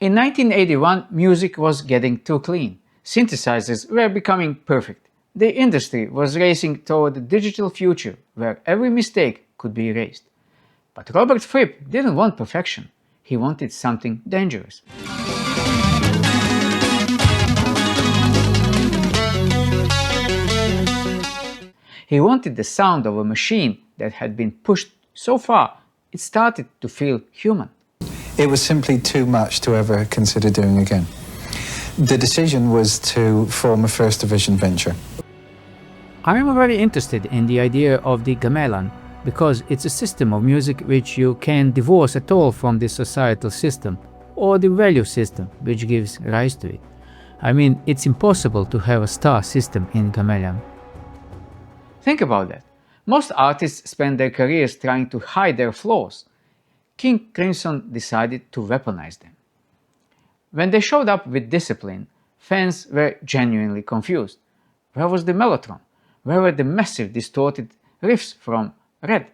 In 1981, music was getting too clean. Synthesizers were becoming perfect. The industry was racing toward a digital future where every mistake could be erased. But Robert Fripp didn't want perfection. He wanted something dangerous. He wanted the sound of a machine that had been pushed so far it started to feel human. It was simply too much to ever consider doing again. The decision was to form a first division venture. I am very interested in the idea of the gamelan because it's a system of music which you can divorce at all from the societal system or the value system which gives rise to it. I mean, it's impossible to have a star system in gamelan. Think about that. Most artists spend their careers trying to hide their flaws. King Crimson decided to weaponize them. When they showed up with discipline, fans were genuinely confused. Where was the mellotron? Where were the massive distorted riffs from Red?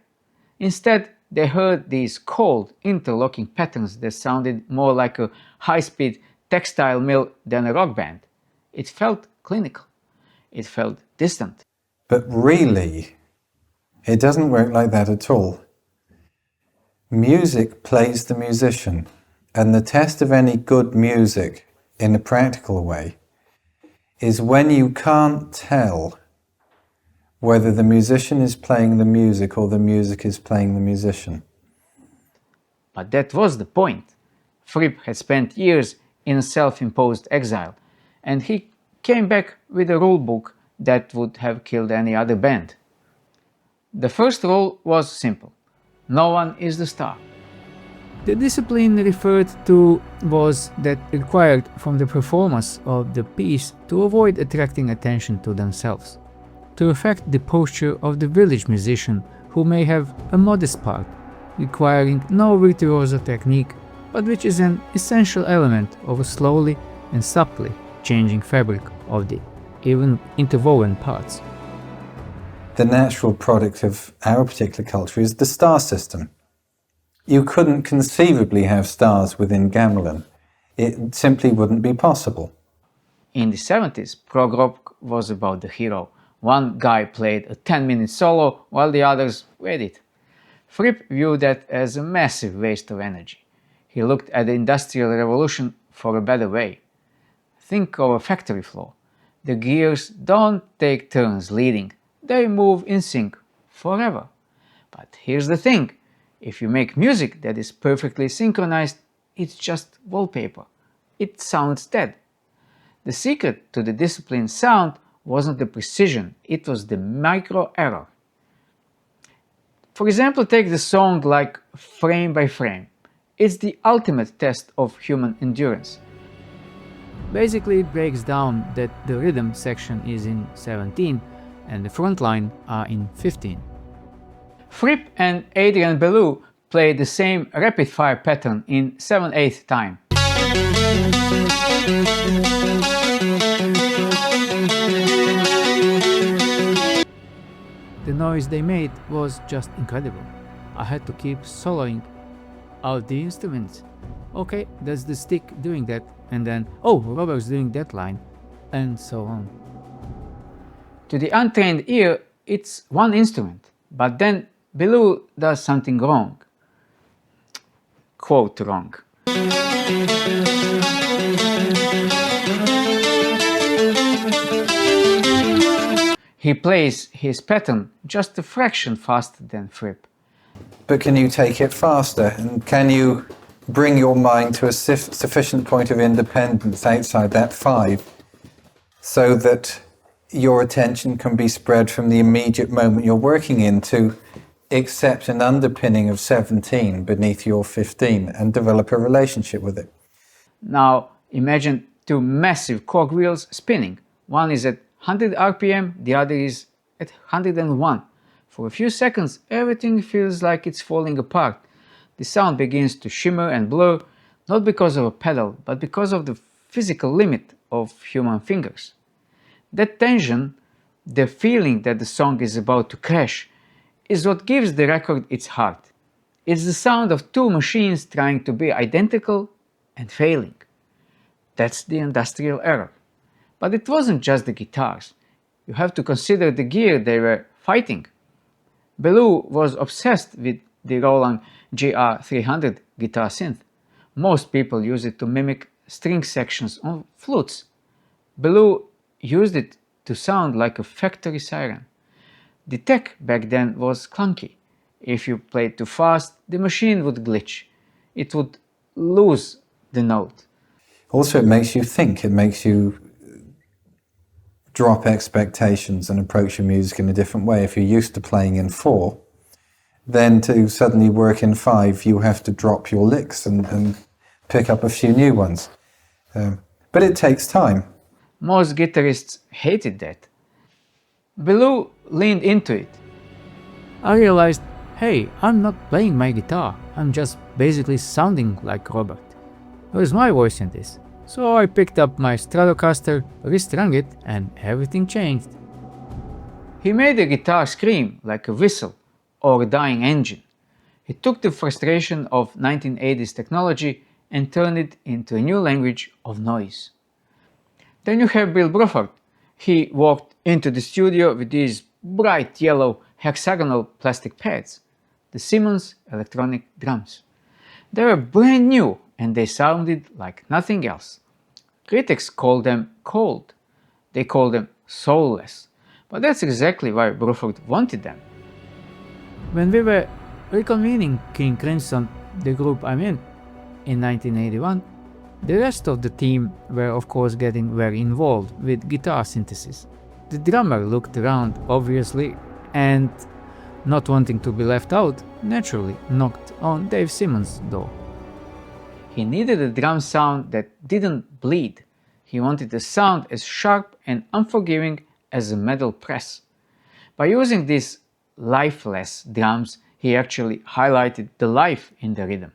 Instead, they heard these cold, interlocking patterns that sounded more like a high-speed textile mill than a rock band. It felt clinical. It felt distant. But really, it doesn't work like that at all. Music plays the musician, and the test of any good music, in a practical way, is when you can't tell whether the musician is playing the music or the music is playing the musician. But that was the point. Fripp had spent years in a self-imposed exile, and he came back with a rule book that would have killed any other band. The first rule was simple. No one is the star. The discipline referred to was that required from the performers of the piece to avoid attracting attention to themselves, to affect the posture of the village musician who may have a modest part, requiring no virtuoso technique, but which is an essential element of a slowly and subtly changing fabric of the even interwoven parts. The natural product of our particular culture is the star system. You couldn't conceivably have stars within gamelan. It simply wouldn't be possible. In the 70s, prog rock was about the hero. One guy played a 10-minute solo while the others waited. Fripp viewed that as a massive waste of energy. He looked at the Industrial Revolution for a better way. Think of a factory floor. The gears don't take turns leading, they move in sync forever. But here's the thing, if you make music that is perfectly synchronized, it's just wallpaper. It sounds dead. The secret to the disciplined sound wasn't the precision, it was the micro error. For example, take the song like Frame by Frame. It's the ultimate test of human endurance. Basically, it breaks down that the rhythm section is in 17 and the front line are in 15. Fripp and Adrian Belew played the same rapid-fire pattern in 7/8 time. The noise they made was just incredible. I had to keep soloing out the instruments. Okay, that's the stick doing that, and then, oh, Robert's doing that line, and so on. To the untrained ear, it's one instrument, but then Belew does something wrong. Quote wrong. He plays his pattern just a fraction faster than Fripp. But can you take it faster? And can you bring your mind to a sufficient point of independence outside that 5 so that your attention can be spread from the immediate moment you're working in to accept an underpinning of 17 beneath your 15 and develop a relationship with it? Now imagine 2 massive cogwheels spinning. One is at 100 RPM, the other is at 101. For a few seconds, everything feels like it's falling apart. The sound begins to shimmer and blur, not because of a pedal, but because of the physical limit of human fingers. That tension, the feeling that the song is about to crash, is what gives the record its heart. It's the sound of 2 machines trying to be identical and failing. That's the industrial error. But it wasn't just the guitars. You have to consider the gear they were fighting. Bellew was obsessed with the Roland GR300 guitar synth. Most people use it to mimic string sections on flutes. Bellew used it to sound like a factory siren. The tech back then was clunky. If you played too fast, the machine would glitch. It would lose the note. Also, it makes you think. It makes you drop expectations and approach your music in a different way. If you're used to playing in 4, then to suddenly work in 5, you have to drop your licks and pick up a few new ones. But it takes time. Most guitarists hated that. Bellew leaned into it. I realized, hey, I'm not playing my guitar, I'm just basically sounding like Robert. Where's my voice in this? So I picked up my Stratocaster, restrung it, and everything changed. He made the guitar scream like a whistle or a dying engine. He took the frustration of 1980s technology and turned it into a new language of noise. Then you have Bill Bruford. He walked into the studio with these bright yellow hexagonal plastic pads, the Simmons electronic drums. They were brand new and they sounded like nothing else. Critics called them cold. They called them soulless. But that's exactly why Bruford wanted them. When we were reconvening King Crimson, the group I'm in 1981, the rest of the team were of course getting very involved with guitar synthesis. The drummer looked around, obviously, and, not wanting to be left out, naturally knocked on Dave Simmons' door. He needed a drum sound that didn't bleed. He wanted a sound as sharp and unforgiving as a metal press. By using these lifeless drums, he actually highlighted the life in the rhythm.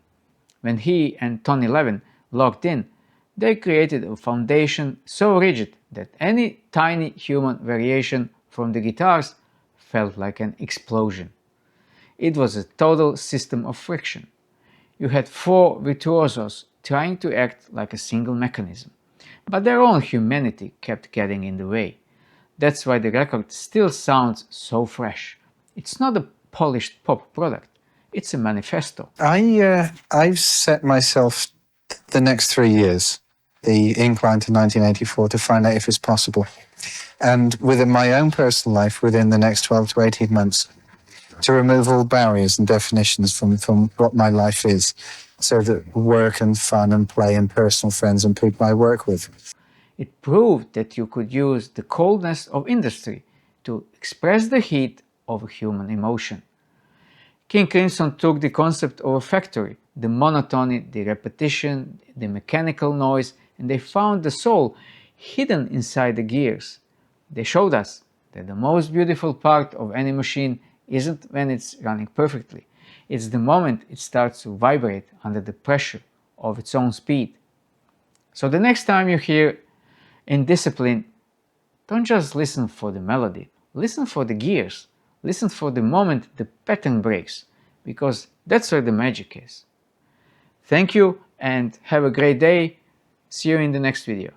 When he and Tony Levin locked in, they created a foundation so rigid that any tiny human variation from the guitars felt like an explosion. It was a total system of friction. You had 4 virtuosos trying to act like a single mechanism, but their own humanity kept getting in the way. That's why the record still sounds so fresh. It's not a polished pop product, it's a manifesto. I've set myself the next 3 years, the incline to 1984, to find out if it's possible. And within my own personal life, within the next 12 to 18 months, to remove all barriers and definitions from what my life is, so that work and fun and play and personal friends and people I work with. It proved that you could use the coldness of industry to express the heat of human emotion. King Crimson took the concept of a factory, the monotony, the repetition, the mechanical noise, and they found the soul hidden inside the gears. They showed us that the most beautiful part of any machine isn't when it's running perfectly. It's the moment it starts to vibrate under the pressure of its own speed. So the next time you hear Indiscipline, don't just listen for the melody, listen for the gears, listen for the moment the pattern breaks, because that's where the magic is. Thank you and have a great day. See you in the next video.